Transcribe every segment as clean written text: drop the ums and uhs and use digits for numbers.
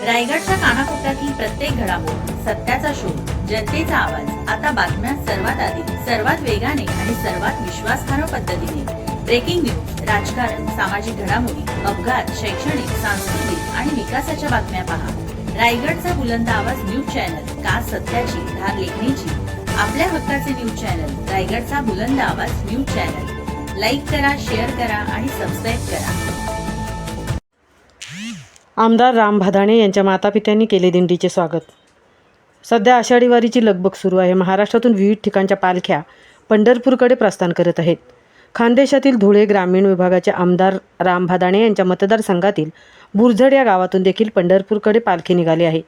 रायगडच्या कानाकोपऱ्यातील प्रत्येक घडामोड, सत्याचा शोध, जनतेचा आवाज. आता बातम्या सर्वात आधी, सर्वात वेगाने आणि सर्वात विश्वासार्ह पद्धतीने. ब्रेकिंग न्यूज, राजकारण, सामाजिक घडामोडी, अपघात, शैक्षणिक, सांस्कृतिक आणि विकासाच्या बातम्या पहा. रायगडचा बुलंद आवाज न्यूज चॅनल, का सत्याची धार लेखणीची. आपल्या हक्काचे न्यूज चॅनल, रायगडचा बुलंद आवाज न्यूज चॅनल. लाईक करा, शेअर करा आणि सबस्क्राईब करा. आमदार राम भादाणे यांच्या मातापित्यांनी केले दिंडीचे स्वागत. सध्या आषाढी वारीची लगबग सुरू आहे. महाराष्ट्रातून विविध ठिकाणच्या पालख्या पंढरपूरकडे प्रस्थान करत आहेत. खानदेशातील धुळे ग्रामीण विभागाचे आमदार राम भादाणे यांच्या मतदारसंघातील बुरझड या गावातून देखील पंढरपूरकडे पालखी निघाली आहे.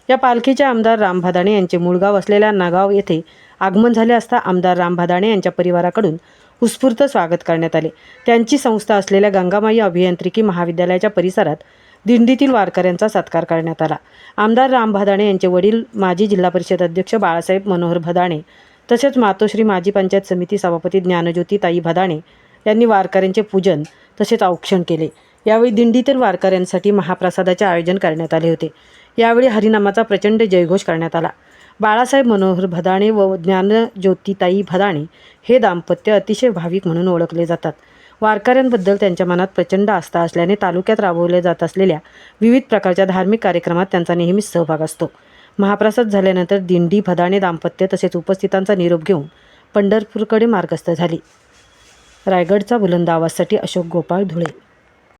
या पालखीचे आमदार राम भादाणे यांचे मूळ गाव असलेल्या नागाव येथे आगमन झाले असता आमदार राम भादाणे यांच्या परिवाराकडून उत्स्फूर्त स्वागत करण्यात आले. त्यांची संस्था असलेल्या गंगामाई अभियांत्रिकी महाविद्यालयाच्या परिसरात दिंडीतील वारकऱ्यांचा सत्कार करण्यात आला. आमदार राम भादाणे यांचे वडील माजी जिल्हा परिषद अध्यक्ष बाळासाहेब मनोहर भादाणे तसेच मातोश्री माजी पंचायत समिती सभापती ज्ञानज्योती ताई भादाणे यांनी वारकऱ्यांचे पूजन तसेच औक्षण केले. यावेळी दिंडीतील वारकऱ्यांसाठी महाप्रसादाचे आयोजन करण्यात आले होते. यावेळी हरिनामाचा प्रचंड जयघोष करण्यात आला. बाळासाहेब मनोहर भादाणे व ज्ञानज्योतिताई भादाणे हे दाम्पत्य अतिशय भाविक म्हणून ओळखले जातात. वारकऱ्यांबद्दल त्यांच्या मनात प्रचंड आस्था असल्याने तालुक्यात राबवल्या जात असलेल्या विविध प्रकारच्या धार्मिक कार्यक्रमात त्यांचा नेहमीच सहभाग असतो. महाप्रसाद झाल्यानंतर दिंडी भादाणे दाम्पत्य तसेच उपस्थितांचा निरोप घेऊन पंढरपूरकडे मार्गस्थ झाली. रायगडचा बुलंद आवाजसाठी अशोक गोपाळ, धुळे.